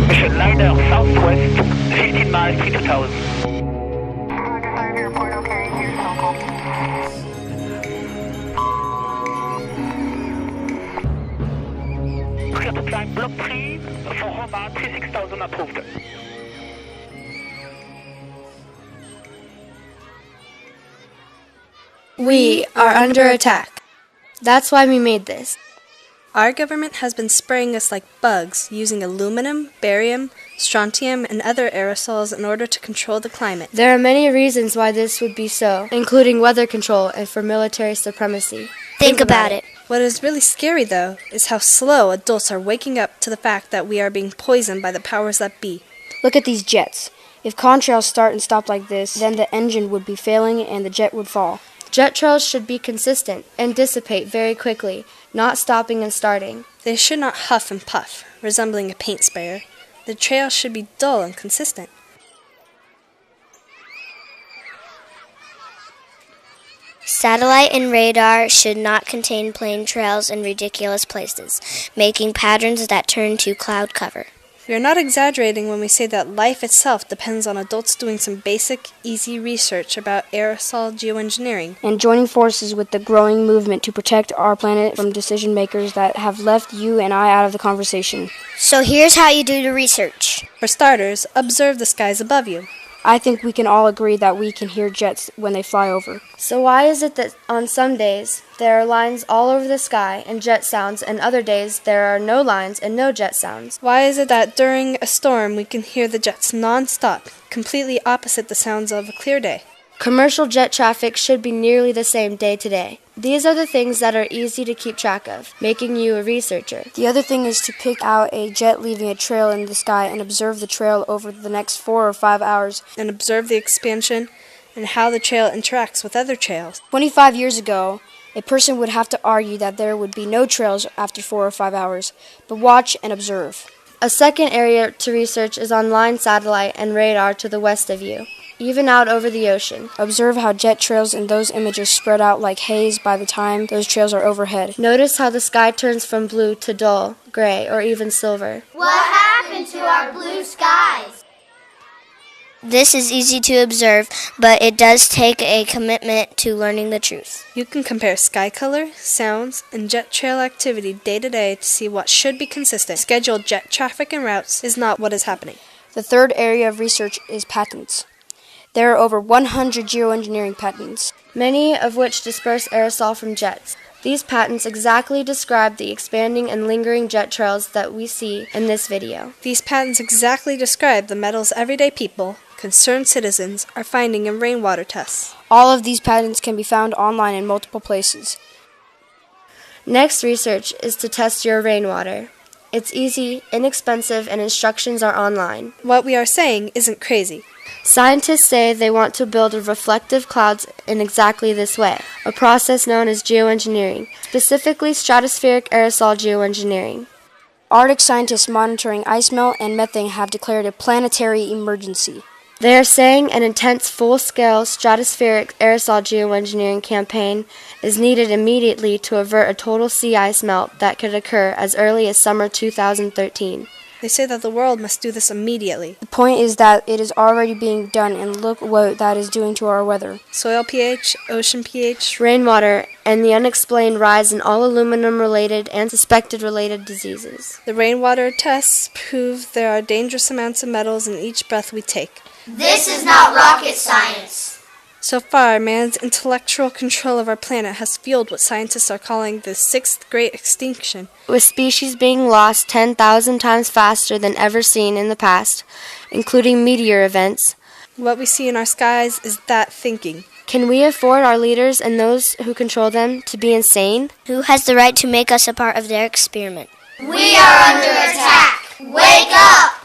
Mission liner southwest, 15 miles, 3000. Clear to climb block 3 for Roma 36000 approved. We are under attack. That's why we made this. Our government has been spraying us like bugs, using aluminum, barium, strontium, and other aerosols in order to control the climate. There are many reasons why this would be so, including weather control and for military supremacy. Think about it. What is really scary, though, is how slow adults are waking up to the fact that we are being poisoned by the powers that be. Look at these jets. If contrails start and stop like this, then the engine would be failing and the jet would fall. Jet trails should be consistent and dissipate very quickly, not stopping and starting. They should not huff and puff, resembling a paint sprayer. The trail should be dull and consistent. Satellite and radar should not contain plane trails in ridiculous places, making patterns that turn to cloud cover. We are not exaggerating when we say that life itself depends on adults doing some basic, easy research about aerosol geoengineering. And joining forces with the growing movement to protect our planet from decision makers that have left you and I out of the conversation. So here's how you do the research. For starters, observe the skies above you. I think we can all agree that we can hear jets when they fly over. So why is it that on some days there are lines all over the sky and jet sounds, and other days there are no lines and no jet sounds? Why is it that during a storm we can hear the jets non-stop, completely opposite the sounds of a clear day? Commercial jet traffic should be nearly the same day to day. These are the things that are easy to keep track of, making you a researcher. The other thing is to pick out a jet leaving a trail in the sky and observe the trail over the next 4 or 5 hours. And observe the expansion and how the trail interacts with other trails. 25 years ago, a person would have to argue that there would be no trails after 4 or 5 hours, but watch and observe. A second area to research is on line satellite and radar to the west of you, even out over the ocean. Observe how jet trails in those images spread out like haze by the time those trails are overhead. Notice how the sky turns from blue to dull, gray, or even silver. What happened to our blue skies? This is easy to observe, but it does take a commitment to learning the truth. You can compare sky color, sounds, and jet trail activity day to day to see what should be consistent. Scheduled jet traffic and routes is not what is happening. The third area of research is patents. There are over 100 geoengineering patents, many of which disperse aerosol from jets. These patents exactly describe the expanding and lingering jet trails that we see in this video. These patents exactly describe the metals everyday people, concerned citizens, are finding in rainwater tests. All of these patents can be found online in multiple places. Next research is to test your rainwater. It's easy, inexpensive, and instructions are online. What we are saying isn't crazy. Scientists say they want to build reflective clouds in exactly this way, a process known as geoengineering, specifically stratospheric aerosol geoengineering. Arctic scientists monitoring ice melt and methane have declared a planetary emergency. They are saying an intense full-scale stratospheric aerosol geoengineering campaign is needed immediately to avert a total sea ice melt that could occur as early as summer 2013. They say that the world must do this immediately. The point is that it is already being done, and look what that is doing to our weather. Soil pH, ocean pH, rainwater, and the unexplained rise in all aluminum-related and suspected-related diseases. The rainwater tests prove there are dangerous amounts of metals in each breath we take. This is not rocket science. So far, man's intellectual control of our planet has fueled what scientists are calling the sixth great extinction. With species being lost 10,000 times faster than ever seen in the past, including meteor events. What we see in our skies is that thinking. Can we afford our leaders and those who control them to be insane? Who has the right to make us a part of their experiment? We are under attack. Wake up!